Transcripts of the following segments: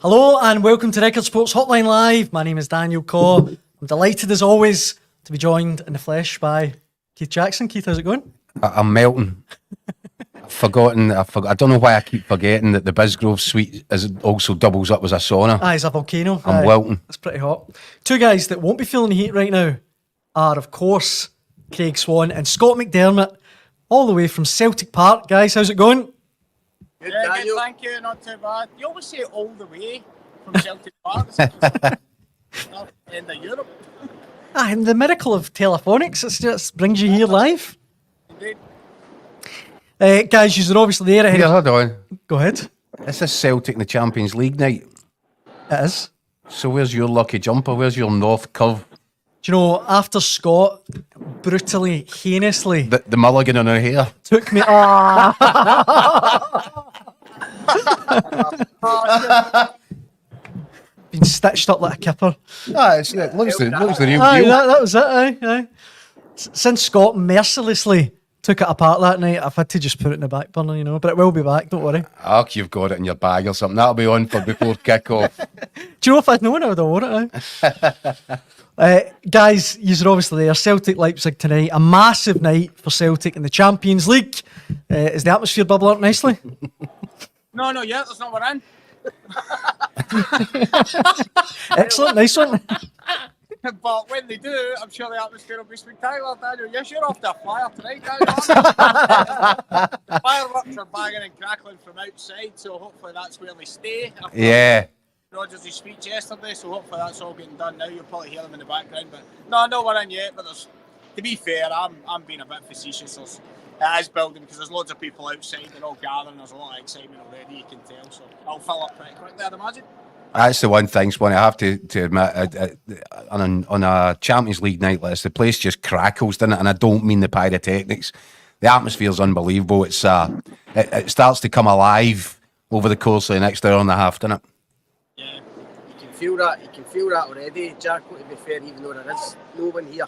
Hello and welcome to Record Sports Hotline Live. My name is Daniel Caw. I'm delighted as always to be joined in the flesh by Keith Jackson. Keith, how's it going? I'm melting. I don't know why I keep forgetting that the Bisgrove suite also doubles up as a sauna. It's a volcano. I'm welting. It's pretty hot. Two guys that won't be feeling the heat right now are, of course, Craig Swan and Scott McDermott, all the way from Celtic Park. Guys, how's it going? Good, thank you, not too bad. You always say all the way from Celtic Park. End of Europe. And the miracle of telephonics, it just brings you here live. Indeed. Guys, you're obviously there. Yeah, hold on. Go ahead. This is Celtic in the Champions League night. It is. So where's your lucky jumper? Where's your North curve? Do you know, after Scott brutally, heinously... The mulligan on her hair. Took me... Been stitched up like a kipper. Looks the real Aye, deal. that was it, aye. Since Scott mercilessly took it apart that night, I've had to just put it in the back burner, you know, but it will be back, don't worry. Oh, you've got it in your bag or something. That'll be on for before kick-off. Do you know, if I'd known, I would have worn it, guys, you're obviously there. Celtic Leipzig tonight. A massive night for Celtic in the Champions League. Is the atmosphere bubbling up nicely? No, not yet. That's not what I'm. Excellent, nice one. But when they do, I'm sure the atmosphere will be spectacular, Daniel. Yes, you're off to a flyer tonight, Daniel. Fireworks are banging and crackling from outside, so hopefully that's where they stay. Yeah. Rogers' speech yesterday, so hopefully that's all getting done now. You'll probably hear them in the background, but no, not one in yet. But to be fair, I'm being a bit facetious. It is building because there's loads of people outside. They're all gathering. There's a lot of excitement already. You can tell. So I'll fill up pretty quickly, I'd imagine. That's the one thing, Swanee, I have to admit, on a Champions League night like this, the place just crackles, doesn't it? And I don't mean the pyrotechnics. The atmosphere's unbelievable. It's it starts to come alive over the course of the next hour and a half, doesn't it? Yeah, you can feel that. You can feel that already, Jack. To be fair, even though there is no one here,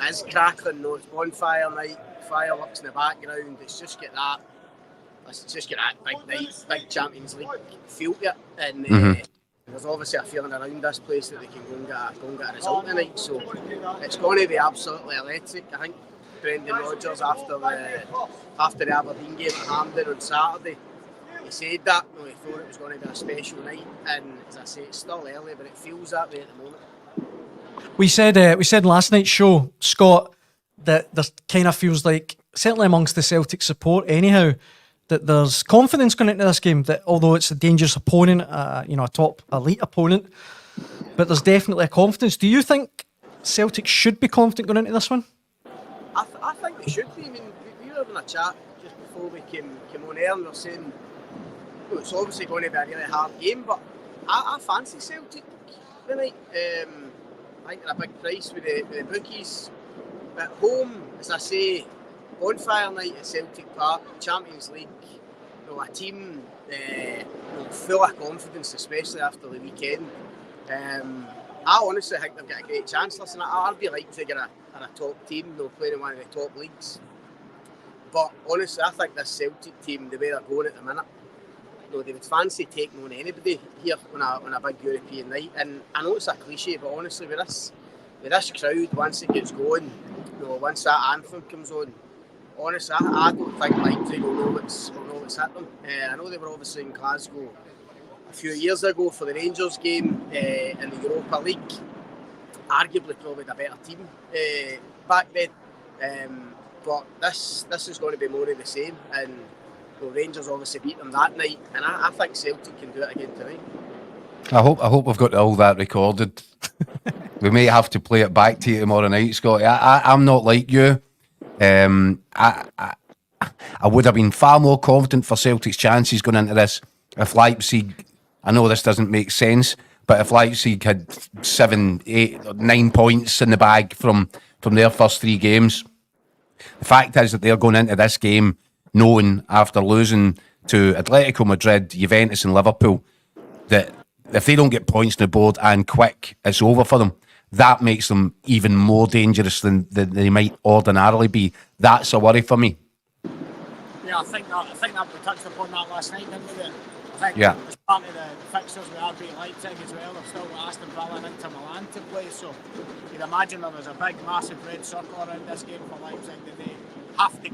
it is crackling. No, it's bonfire night, fireworks in the background. Let's just get that big night, big Champions League feel to it. And there's obviously a feeling around this place that they can go and get a result tonight. So it's going to be absolutely electric. I think Brendan Rodgers after the Aberdeen game at Hampden on Saturday, he said that, he thought it was going to be a special night, and as I say, it's still early, but it feels that way at the moment. We said last night's show, Scott, that there kind of feels like, certainly amongst the Celtic support anyhow, that there's confidence going into this game, that although it's a dangerous opponent, a top elite opponent, but there's definitely a confidence. Do you think Celtic should be confident going into this one? I think they should be. I mean, we were having a chat just before we came on air, and we were saying, it's obviously going to be a really hard game, but I fancy Celtic tonight. I think they're a big price with the bookies. At home, as I say, bonfire night at Celtic Park, Champions League, a team full of confidence, especially after the weekend. I honestly think they've got a great chance. Listen, RB Leipzig are a top team, they're playing in one of the top leagues. But honestly, I think this Celtic team, the way they're going at the minute, they would fancy taking on anybody here on a big European night. And I know it's a cliche, but honestly, with this crowd, once it gets going, once that anthem comes on, honestly, I don't think Leipzig will know what's hit them. I know they were obviously in Glasgow a few years ago for the Rangers game in the Europa League. Arguably probably the better team back then. But this is going to be more of the same. And Rangers obviously beat them that night. And I think Celtic can do it again tonight. I hope we've got all that recorded. We may have to play it back to you tomorrow night, Scotty. I'm not like you. I would have been far more confident for Celtic's chances going into this if Leipzig, I know this doesn't make sense, but if Leipzig had 7, 8, or 9 points in the bag from their first 3 games, the fact is that they're going into this game knowing after losing to Atletico Madrid, Juventus and Liverpool that if they don't get points on the board and quick, it's over for them. That makes them even more dangerous than they might ordinarily be. That's a worry for me. Yeah, I think that we touched upon that last night, didn't we? The think Yeah. as part of the fixtures with RB Leipzig as well, they've still got Aston Villa and Inter Milan to play, so you'd imagine there was a big, massive red circle around this game for Leipzig that they have to,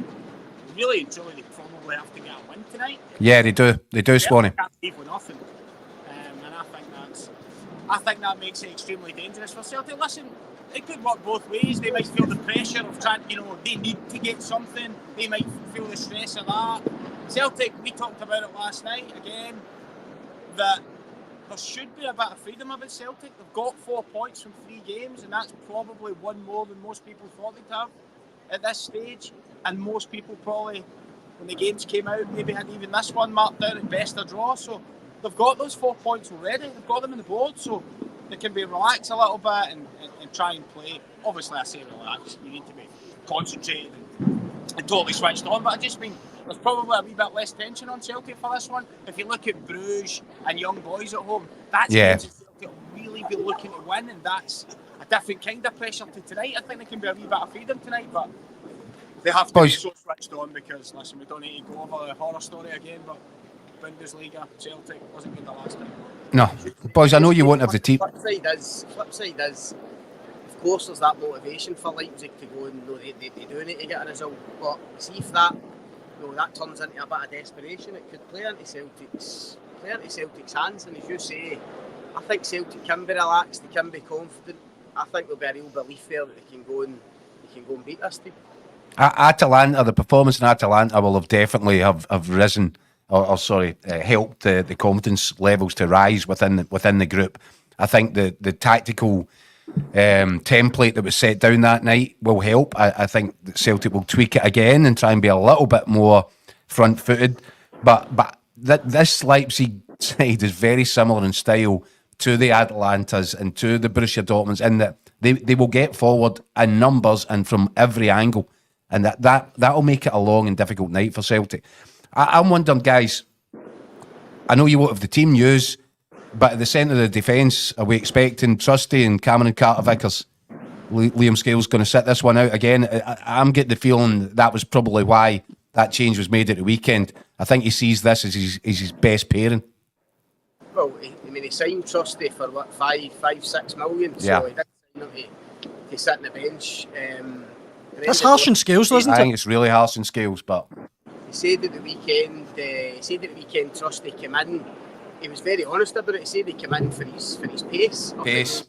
really and truly, they probably have to get a win tonight. Yeah, they do, Swanee. They can't leave with nothing. And I think that makes it extremely dangerous for Celtic. Listen, it could work both ways. They might feel the pressure of trying, they need to get something. They might feel the stress of that. Celtic, we talked about it last night again, that there should be a bit of freedom about Celtic. They've got 4 points from 3 games, and that's probably one more than most people thought they'd have at this stage. And most people probably, when the games came out, maybe had even this one marked down at best or draw. So they've got those 4 points already. They've got them on the board, so they can be relaxed a little bit and try and play. Obviously, I say relax. You need to be concentrated and totally switched on. But I just mean there's probably a wee bit less tension on Celtic for this one. If you look at Bruges and Young Boys at home, that's games that Celtic will really be looking to win, and that's a different kind of pressure to tonight. I think there can be a wee bit of freedom tonight, but they have to be so switched on because, listen, we don't need to go over the horror story again, but Bundesliga, Celtic wasn't good the last time. No. Boys, I know you won't have the team. Flip side is, of course, there's that motivation for Leipzig to go and they do need to get a result. But see if that turns into a bit of desperation, it could play into Celtic's hands. And as you say, I think Celtic can be relaxed, they can be confident. I think there'll be a real belief there that they can go and beat this team. Atalanta, the performance in Atalanta will have definitely have risen. Helped the confidence levels to rise within the group. I think the tactical template that was set down that night will help. I think that Celtic will tweak it again and try and be a little bit more front-footed. But this Leipzig side is very similar in style to the Atalantas and to the Borussia Dortmunds in that they will get forward in numbers and from every angle, and that'll make it a long and difficult night for Celtic. I'm wondering, guys, I know you won't have the team news, but at the centre of the defence, are we expecting Trusty and Cameron Carter-Vickers? Liam Scales going to sit this one out again. I'm getting the feeling that was probably why that change was made at the weekend. I think he sees this as his best pairing. Well, he signed Trusty for what, 5-6 million, so he did sign him to sit on the bench. That's harsh on Scales, isn't it? I think it's really harsh on Scales, but he said at the weekend, Trusty came in. He was very honest about it. He said he came in for his pace.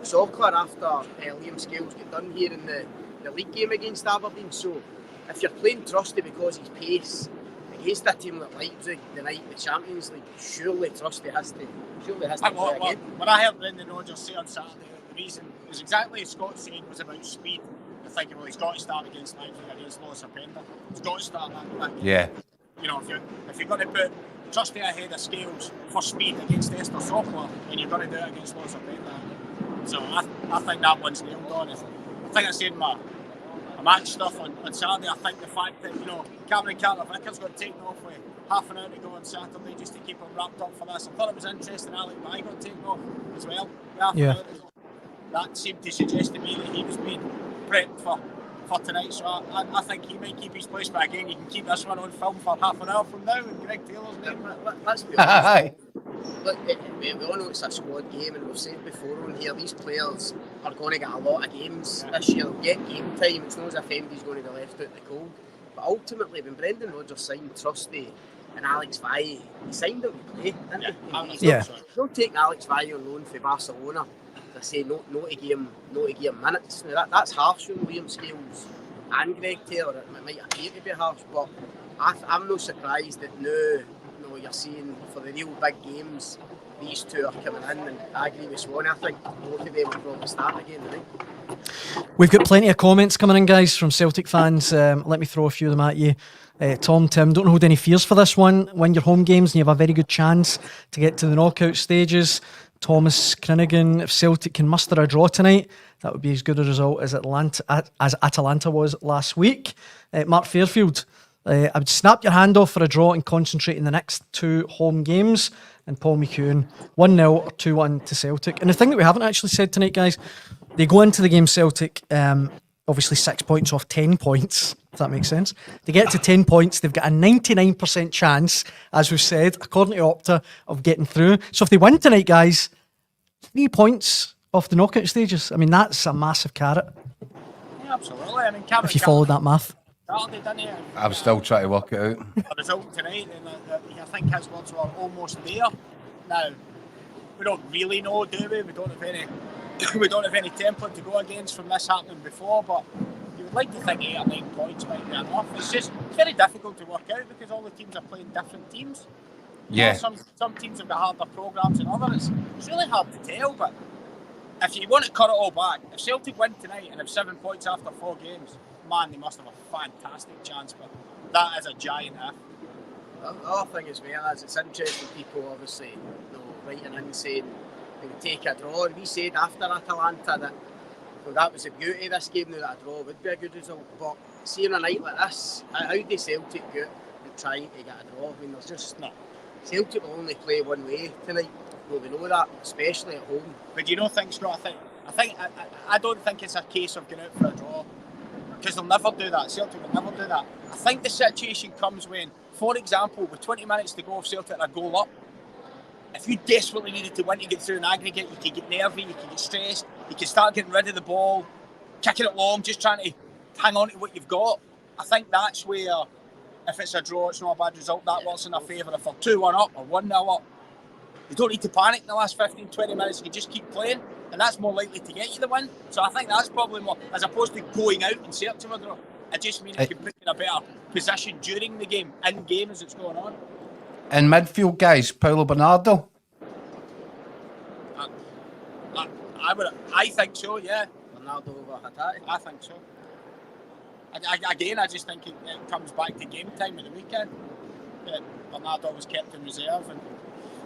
Soccer after Liam Scales got done here in the league game against Aberdeen. So if you're playing Trusty because his pace against a team like Leipzig the night the Champions League, surely Trusty has to play again. When I heard Brendan Rodgers say on Saturday, the reason was exactly as Scott said, was about speed. Thinking, well, he's got to start against Leipzig against Lois Openda. He's got to start that. Yeah. If you're going to put Trusty ahead of Scales for speed against Esther Sokler, and you're going to do it against Lois Openda. So I think that one's nailed on. I think I said my match stuff on Saturday. I think the fact that Cameron Carter-Vickers got taken off with half an hour to go on Saturday just to keep him wrapped up for this. I thought it was interesting. Alec Bai got taken off as well. That seemed to suggest to me that he was being prepped for tonight, so I think he might keep his place, but again, you can keep this one on film for half an hour from now and Greg Taylor's name. Let's be honest. Look, we all know it's a squad game, and we've said before on here, these players are going to get a lot of games this year. They'll get game time. It's not as if MD's going to be left out in the cold. But ultimately, when Brendan Rodgers signed Trusty and Alex Valle, he signed them to play, didn't he? Don't take Alex Valle on loan for Barcelona. I say no to give him minutes. Now that's harsh on Liam Scales and Greg Taylor. It might appear to be harsh, but I'm not surprised that now you're seeing for the real big games these two are coming in, and I agree with Swan. I think both of them will probably start again tonight. We've got plenty of comments coming in, guys, from Celtic fans. Let me throw a few of them at you. Tom, Tim, don't hold any fears for this one. Win your home games and you have a very good chance to get to the knockout stages. Thomas Crinigan, if Celtic can muster a draw tonight, that would be as good a result as Atalanta was last week. Mark Fairfield, I would snap your hand off for a draw and concentrate in the next 2 home games. And Paul McEwen, 1-0 or 2-1 to Celtic. And the thing that we haven't actually said tonight, guys, they go into the game Celtic obviously 6 points off 10 points, if that makes sense. To get to 10 points, they've got a 99% chance, as we've said, according to Opta, of getting through. So if they win tonight, guys, 3 points off the knockout stages. I mean, that's a massive carrot. Yeah, absolutely. I mean, If you followed that math. I'm still trying to work it out. The result tonight, and I think his words were almost there. Now, we don't really know, do we? We don't have any template to go against from this happening before, but you would like to think 8 or 9 points might be enough. It's very difficult to work out because all the teams are playing different teams. Yeah. Some teams have got harder programmes than others. It's really hard to tell, but if you want to cut it all back, if Celtic win tonight and have 7 points after 4 games, man, they must have a fantastic chance, but that is a giant if. The other thing as well is it's interesting, people obviously writing in saying they would take a draw, and we said after Atalanta that that was the beauty of this game, that a draw would be a good result, but seeing a night like this, how do Celtic go and try to get a draw? I mean, there's just not. Celtic will only play one way tonight. Well, we know that, especially at home. But you don't think, Scott? I don't think it's a case of going out for a draw, because they'll never do that. Celtic will never do that. I think the situation comes when, for example, with 20 minutes to go, if Celtic are a goal up, if you desperately needed to win to get through an aggregate, you can get nervy, you can get stressed, you can start getting rid of the ball, kicking it long, just trying to hang on to what you've got. I think that's where, if it's a draw, it's not a bad result. That works in their favour. If they're 2-1 up or 1-0 up, you don't need to panic in the last 15, 20 minutes. You can just keep playing, and that's more likely to get you the win. So I think that's probably more, as opposed to going out and searching for a draw. It just means you can put you in a better position during the game, in game as it's going on. In midfield, guys, Paulo Bernardo. I think so, yeah. Bernardo over Hatate. I think so. I just think it comes back to game time at the weekend. Bernardo was kept in reserve, and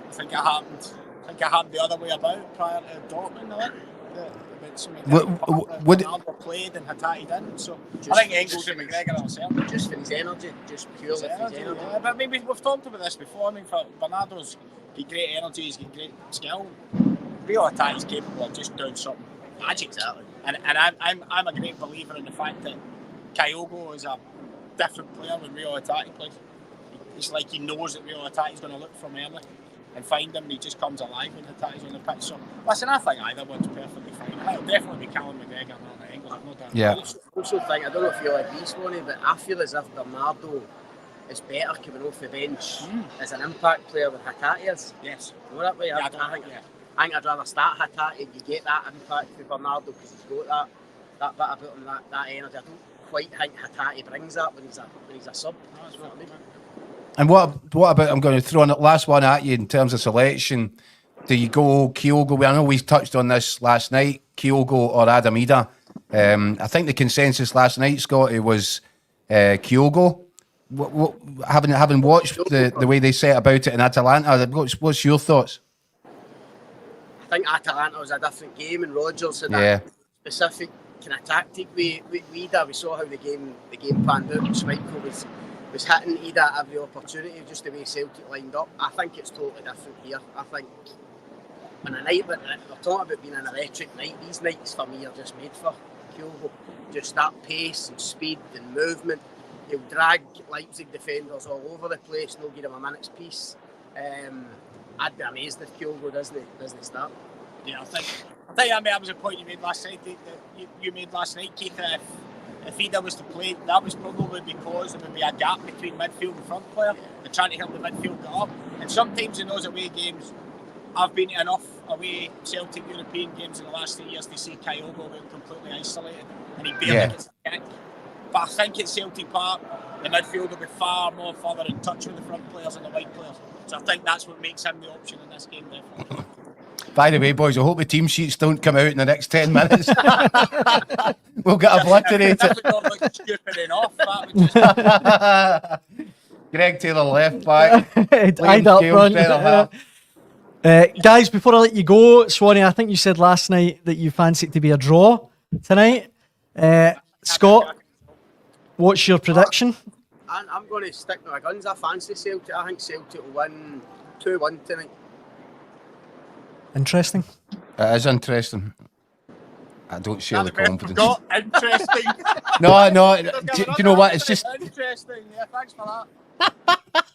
I think it happened the other way about prior to Dortmund. I think Bernardo played and Hatate didn't. So I think Engels and McGregor are certain. Just for his energy, just purely for his energy. Yeah, but maybe we've talked about this before. I mean, for Bernardo's got great energy, he's got great skill. Rio Hatate's capable of just doing something magic. Exactly. And I'm a great believer in the fact that Kyogo is a different player when Rio Hatate plays. It's like he knows that Rio Hatate's going to look from early and find him, and he just comes alive when Hatate's on the pitch. So listen, I think either one's perfectly fine. It'll definitely be Callum McGregor and Engels, no doubt. Yeah. I also think, I don't know if you like these, Lonnie, but I feel as if Bernardo is better coming off the bench as an impact player than Hatate is. Yes. You know that way? Yeah, I think I'd rather start Hatate and you get that impact with Bernardo because he's got that bit about him, that energy. I don't quite think Hatate brings that when he's a sub. You know what I mean? And what about, I'm going to throw in the last one at you in terms of selection. Do you go Kyogo? I know we touched on this last night, Kyogo or Adam Ida. I think the consensus last night, Scotty, was Kyogo. Having watched the way they set about it in Atalanta, what's your thoughts? I think Atalanta was a different game, and Rodgers had that specific kind of tactic. We saw how the game panned out. Schmeichel was hitting Ida at every opportunity, just the way Celtic lined up. I think it's totally different here. I think on a night like that, we're talking about being an electric night. These nights for me are just made for Kyogo. Just that pace and speed and movement. He'll drag Leipzig defenders all over the place and they'll give him a minute's peace. I'd be amazed if Kyogo doesn't start. Yeah, I think that was a point you made last night. You made last night, Keith. If Ida was to play, that was probably because there would be a gap between midfield and front player. They're trying to help the midfield get up. And sometimes in those away games, I've been to enough away Celtic European games in the last 3 years to see Kyogo being completely isolated, and he barely gets a kick. But I think at Celtic Park, the midfield will be far more further in touch with the front players and the wide players. So I think that's what makes him the option in this game, definitely. By the way, boys, I hope the team sheets don't come out in the next 10 minutes. We'll get obliterated. That would not look stupid enough. That would just... Greg Taylor left back. Guys, before I let you go, Swanee, I think you said last night that you fancy it to be a draw tonight. Scott, what's your prediction? I'm going to stick with my guns. I fancy Celtic. I think Celtic will win 2-1 tonight. Interesting. It is interesting. I don't share the That'd be confidence. Got interesting. No. Do you know what? It's just interesting. Yeah, thanks for that.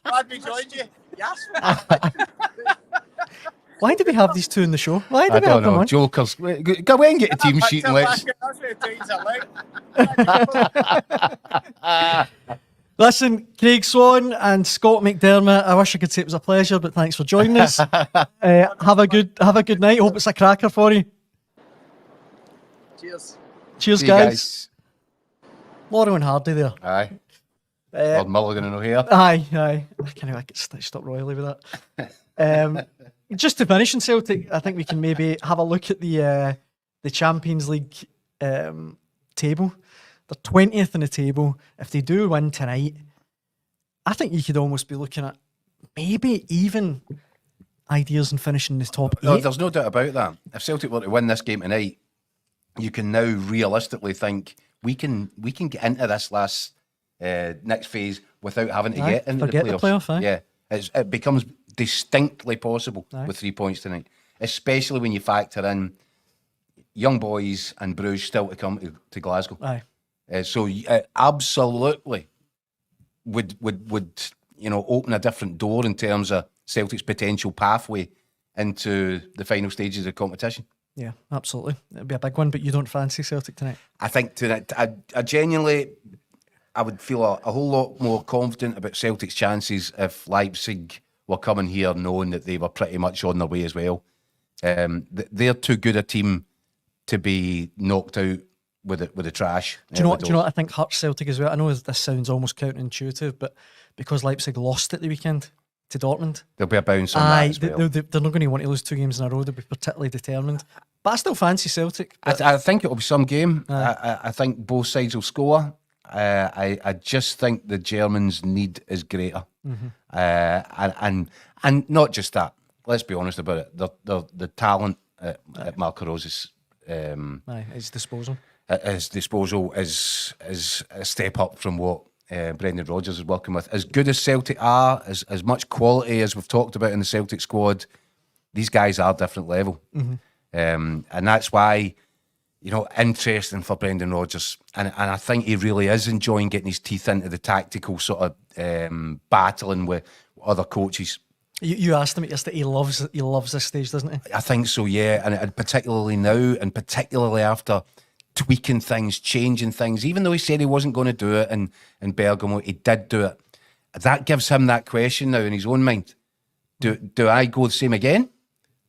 Glad we joined you. Yes. Why do we have these two in the show? Why do I we don't have them know. on? Jokers. Go away and get a team sheet and let's. That's what the teams are like. Listen, Craig Swan and Scott McDermott, I wish I could say it was a pleasure, but thanks for joining us. Have a good night. Hope it's a cracker for you. Cheers. Cheers, See you guys. Laura and Hardy there. Aye. Lord Mulligan and O'Hare. Aye. I can't get stitched up royally with that. Just to finish in Celtic, I think we can maybe have a look at the Champions League table. They're 20th in the table. If they do win tonight, I think you could almost be looking at maybe even ideas in finishing the top 8. No, there's no doubt about that. If Celtic were to win this game tonight, you can now realistically think we can get into this last next phase without having to get into the forget playoffs. the playoff, aye. Yeah, it becomes distinctly possible Aye. with 3 points tonight, especially when you factor in young boys and Bruges still to come to Glasgow. Aye. So absolutely would open a different door in terms of Celtic's potential pathway into the final stages of the competition. Yeah, absolutely. It'd be a big one, but you don't fancy Celtic tonight? I think tonight, I genuinely, I would feel a whole lot more confident about Celtic's chances if Leipzig were coming here knowing that they were pretty much on their way as well. They're too good a team to be knocked out with the trash. Do you know what I think hurts Celtic as well? I know this sounds almost counterintuitive, but because Leipzig lost at the weekend to Dortmund, There'll be a bounce on that as well. they're not going to want to lose 2 games in a row. They'll be particularly determined. But I still fancy Celtic. I think it'll be some game. I think both sides will score. I just think the Germans' need is greater, and not just that. Let's be honest about it. The talent at Marco Rose's His disposal. his disposal is a step up from what Brendan Rodgers is working with. As good as Celtic are, as much quality as we've talked about in the Celtic squad, these guys are different level. And that's why, interesting for Brendan Rodgers. And I think he really is enjoying getting his teeth into the tactical sort of battling with other coaches. You asked him yesterday. He loves this stage, doesn't he? I think so, yeah. And particularly now, and particularly after tweaking things, changing things, even though he said he wasn't going to do it in Bergamo, he did do it. That gives him that question now in his own mind. Do I go the same again?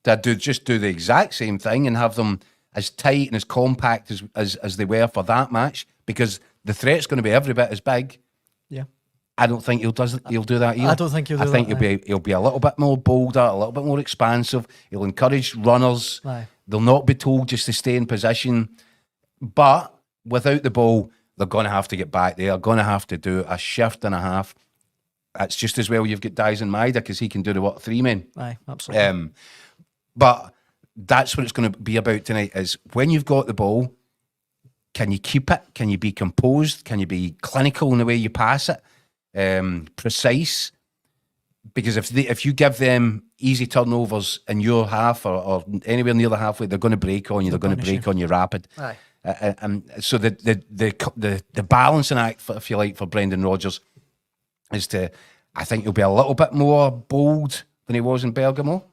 Do I just do the exact same thing and have them as tight and as compact as they were for that match? Because the threat's going to be every bit as big. Yeah. I don't think he'll do that either. I don't think he'll do that. I think he'll be a little bit more bolder, a little bit more expansive. He'll encourage runners. Aye. They'll not be told just to stay in position. But without the ball, they're going to have to get back there. They're going to have to do a shift and a half. That's just as well you've got Dyson Maida because he can do the 3 men. Aye, absolutely. But that's what it's going to be about tonight is when you've got the ball, can you keep it? Can you be composed? Can you be clinical in the way you pass it? Precise? Because if you give them easy turnovers in your half or anywhere near the halfway, they're going to break on you. They're going to break on you rapid. Aye. And so the balancing act, if you like, for Brendan Rodgers is I think he'll be a little bit more bold than he was in Bergamo,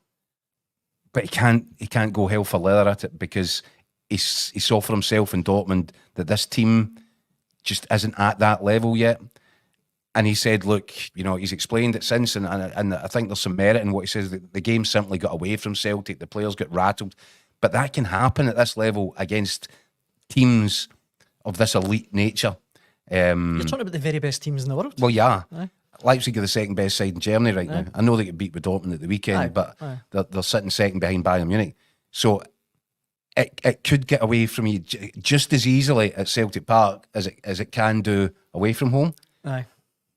but he can't go hell for leather at it because he saw for himself in Dortmund that this team just isn't at that level yet. And he said, look, he's explained it since, and I think there's some merit in what he says. The game simply got away from Celtic. The players got rattled. But that can happen at this level against teams of this elite nature. You're talking about the very best teams in the world. Well, yeah. Aye. Leipzig are the second best side in Germany right now. I know they get beat with Dortmund at the weekend, but they're sitting second behind Bayern Munich. So it could get away from you just as easily at Celtic Park as it can do away from home. Aye.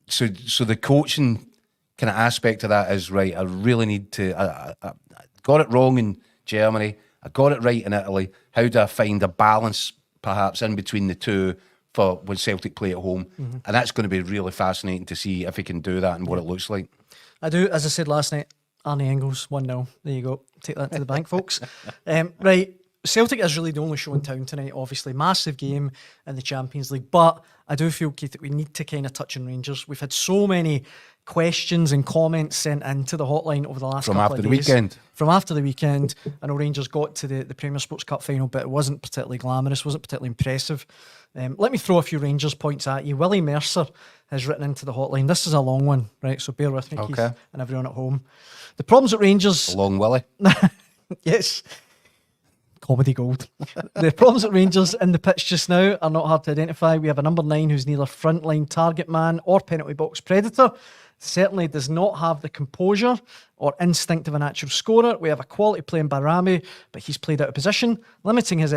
So the coaching kind of aspect of that is right. I really need to. I got it wrong in Germany. I got it right in Italy. How do I find a balance, perhaps, in between the two for when Celtic play at home? And that's going to be really fascinating to see if he can do that and what it looks like. I do. As I said last night, Arnie Engels 1-0. There you go. Take that to the bank, folks. Right. Celtic is really the only show in town tonight, obviously. Massive game in the Champions League. But I do feel, Keith, that we need to kind of touch on Rangers. We've had so many questions and comments sent into the hotline over the last From couple after of the days. weekend. From after the weekend. I know Rangers got to the Premier Sports Cup final, but it wasn't particularly glamorous, wasn't particularly impressive. Let me throw a few Rangers points at you. Willie Mercer has written into the hotline. This is a long one, right? So bear with me, Keith, and everyone at home. The problems at Rangers... Long Willie. Yes. Comedy gold. The problems at Rangers in the pitch just now are not hard to identify. We have a number 9 who's neither frontline target man or penalty box predator. Certainly does not have the composure or instinct of a natural scorer. We have a quality player in Barami, but he's played out of position, limiting his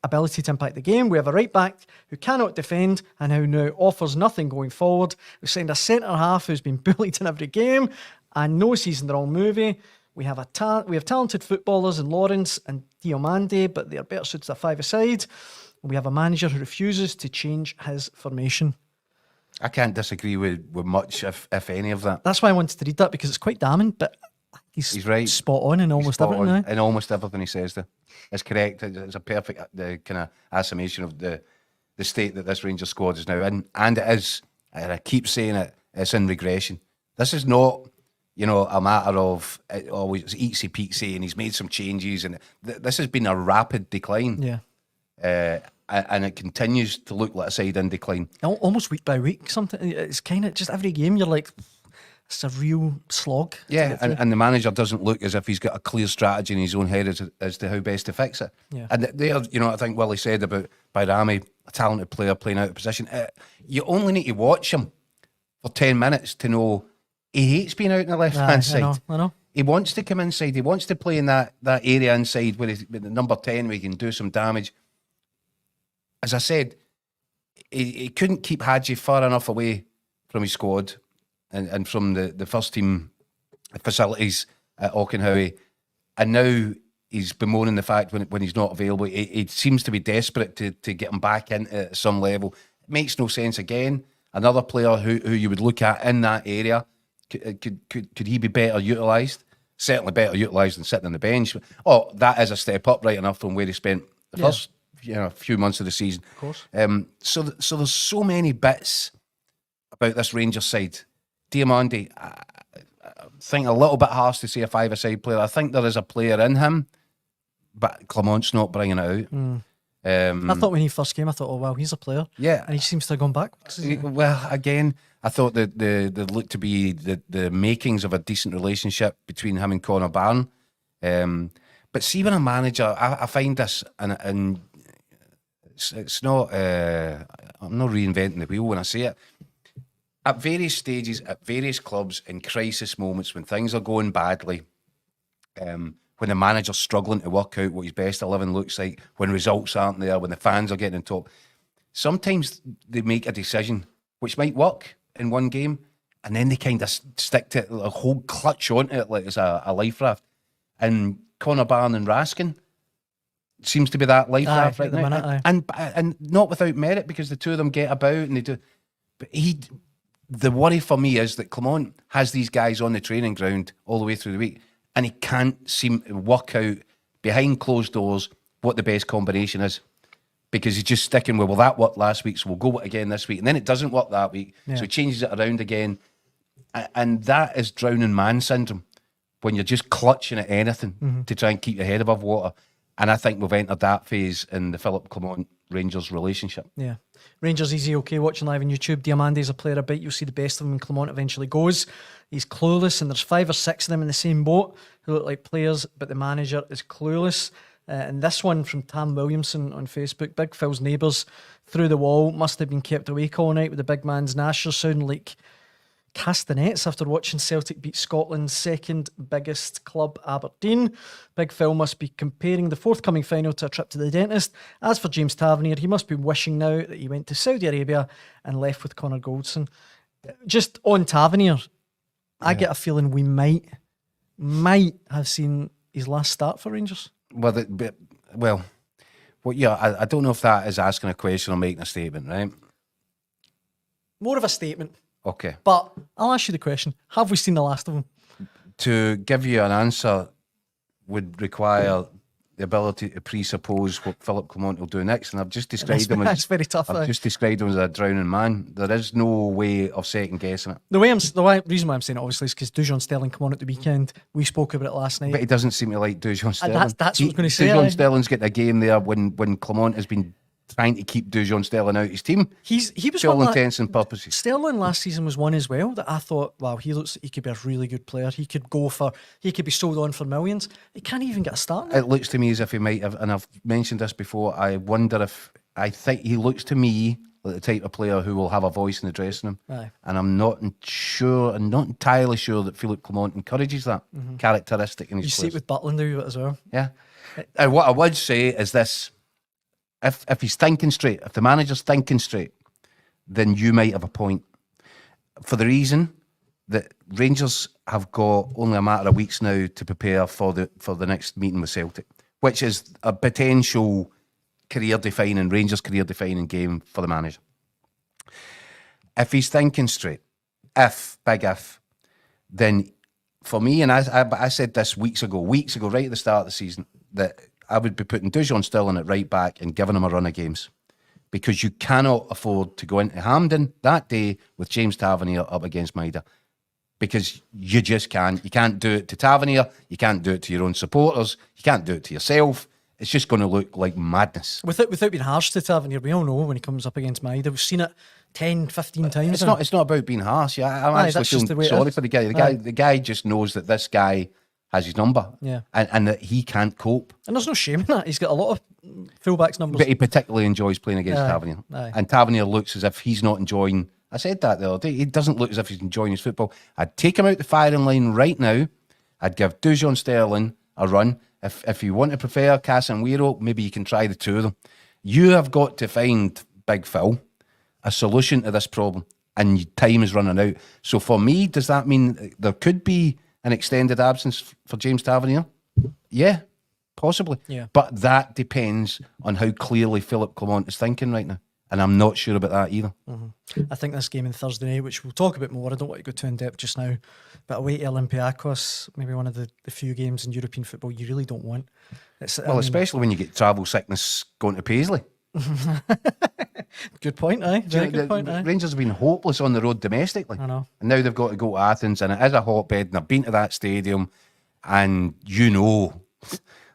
ability to impact the game. We have a right back who cannot defend and who now offers nothing going forward. We've signed a centre half who's been bullied in every game and knows he's in the wrong movie. We have talented footballers in Lawrence and Diomande, but they are better suited to a five-a-side. We have a manager who refuses to change his formation. I can't disagree with much, if any of that. That's why I wanted to read that, because it's quite damning, but he's right. Spot on in almost everything now. In almost everything he says there. It's correct. It's a perfect kind of assummation of the state that this Rangers squad is now in. And it is, and I keep saying it, it's in regression. This is not... a matter of it always eatsy-peatsy, and he's made some changes, and this has been a rapid decline. Yeah. And it continues to look like a side in decline. Almost week by week. Something. It's kind of just every game you're like, it's a real slog. Yeah, and the manager doesn't look as if he's got a clear strategy in his own head as to how best to fix it. Yeah. And there, I think Willie said about Bayrami, a talented player playing out of position. You only need to watch him for 10 minutes to know he hates being out on the left-hand side. I know. He wants to come inside. He wants to play in that area inside with the number 10 where he can do some damage. As I said, he couldn't keep Hadji far enough away from his squad and from the first team facilities at Auchenhowie. And now he's bemoaning the fact when he's not available. He seems to be desperate to get him back in at some level. It makes no sense again. Another player who you would look at in that area. Could he be better utilised? Certainly better utilised than sitting on the bench. Oh, that is a step up right enough from where he spent the first few months of the season. Of course. So there's so many bits about this Rangers side. Diamandi, I think a little bit harsh to say a five-a-side player. I think there is a player in him, but Clement's not bringing it out. I thought when he first came, I thought, oh, well, he's a player. Yeah. And he seems to have gone back. Well, again, I thought that there looked to be the makings of a decent relationship between him and Connor Barron. But see, when a manager, I find this, and it's not, I'm not reinventing the wheel when I say it. At various stages, at various clubs, in crisis moments, when things are going badly, when the manager's struggling to work out what his best 11 looks like, when results aren't there, when the fans are getting on top, sometimes they make a decision which might work in one game, and then they kind of stick to it, a whole clutch onto it like it's a life raft. And Connor Barron and Raskin seems to be that life raft right now. And not without merit, because the two of them get about and they do. But the worry for me is that Clement has these guys on the training ground all the way through the week, and he can't seem to work out behind closed doors what the best combination is, because he's just sticking with, well, that worked last week, so we'll go with it again this week, and then it doesn't work that week, so he changes it around again, and that is drowning man syndrome, when you're just clutching at anything to try and keep your head above water. And I think we've entered that phase in the Philip Clement Rangers relationship. Yeah. Rangers easy, okay, watching live on YouTube. Diamandi's a player a bit. You'll see the best of him when Clement eventually goes. He's clueless, and there's 5 or 6 of them in the same boat who look like players, but the manager is clueless. And this one from Tam Williamson on Facebook, Big Phil's neighbours through the wall must have been kept awake all night with the big man's gnashers sounding like castanets after watching Celtic beat Scotland's second biggest club, Aberdeen. Big Phil must be comparing the forthcoming final to a trip to the dentist. As for James Tavernier, he must be wishing now that he went to Saudi Arabia and left with Connor Goldson. Just on Tavernier, I get a feeling we might have seen his last start for Rangers. I don't know if that is asking a question or making a statement, right? More of a statement. Okay. But I'll ask you the question. Have we seen the last of him? To give you an answer would require the ability to presuppose what Philip Clement will do next, and I've just described him That's as very tough. I've just described him as a drowning man. There is no way of second guessing it. Reason why I'm saying it obviously is because Dujon Sterling come on at the weekend. We spoke about it last night. But he doesn't seem to like Dujon Sterling. That's what I was going to say. Dujon Sterling's getting a game there when Clement has been trying to keep Dujon Sterling out his team. He was for all one intents and purposes. Sterling last season was one as well that I thought, wow, he could be a really good player. He could be sold on for millions. He can't even get a start now. It looks to me as if he might have, and I've mentioned this before. I think he looks to me like the type of player who will have a voice in the dressing room. Aye. And I'm not entirely sure that Philip Clement encourages that characteristic in his You see players. it with Butland a bit as well. Yeah. And what I would say is this: if he's thinking straight, if the manager's thinking straight, then you might have a point. For the reason that Rangers have got only a matter of weeks now to prepare for the next meeting with Celtic, which is a potential Rangers career-defining game for the manager. If he's thinking straight, big if, then for me, and I said this weeks ago, right at the start of the season, that I would be putting Dujon Sterling at right back and giving him a run of games, because you cannot afford to go into Hampden that day with James Tavernier up against Maida, because you just can't. You can't do it to Tavernier, you can't do it to your own supporters, you can't do it to yourself. It's just going to look like madness. Without being harsh to Tavernier, we all know when he comes up against Maida, we've seen it 10, 15 times. It's not about being harsh. Yeah, I'm actually feeling sorry for the guy. The guy just knows that this guy has his number, and that he can't cope. And there's no shame in that. He's got a lot of fullbacks numbers. But he particularly enjoys playing against Tavernier. Aye. And Tavernier looks as if he's not enjoying. I said that the other day. He doesn't look as if he's enjoying his football. I'd take him out the firing line right now. I'd give Dujon Sterling a run. If you want to prefer Casemiro, maybe you can try the two of them. You have got to find, Big Phil, a solution to this problem, and time is running out. So for me, does that mean there could be an extended absence for James Tavernier? Yeah, possibly. Yeah. But that depends on how clearly Philip Clement is thinking right now. And I'm not sure about that either. I think this game on Thursday night, which we'll talk about more, I don't want to go too in depth just now, but away to Olympiacos, maybe one of the few games in European football you really don't want. Especially when you get travel sickness going to Paisley. Good point, aye. Very good point, aye. Rangers have been hopeless on the road domestically. I know. And now they've got to go to Athens, and it is a hotbed, and I've been to that stadium, and you know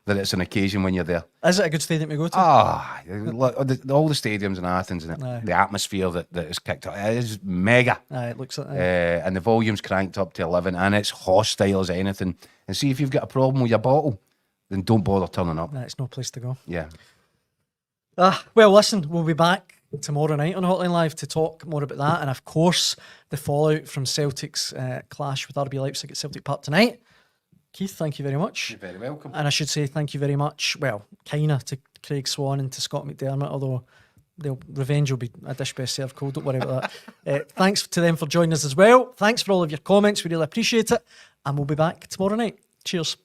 that it's an occasion when you're there. Is it a good stadium to go to? Look, all the stadiums in Athens and the atmosphere that is kicked up, it is mega. Aye, it looks like that. And the volume's cranked up to 11, and it's hostile as anything. And see, if you've got a problem with your bottle, then don't bother turning up. It's no place to go. Yeah. Well, listen, we'll be back tomorrow night on Hotline Live to talk more about that, and of course the fallout from Celtic's clash with RB Leipzig at Celtic Park tonight. Keith, thank you very much. You're very welcome. And I should say thank you very much, well, kinda, to Craig Swan and to Scott McDermott, although revenge will be a dish best served cold, don't worry about that. Thanks to them for joining us as well. Thanks for all of your comments, we really appreciate it, and we'll be back tomorrow night. Cheers.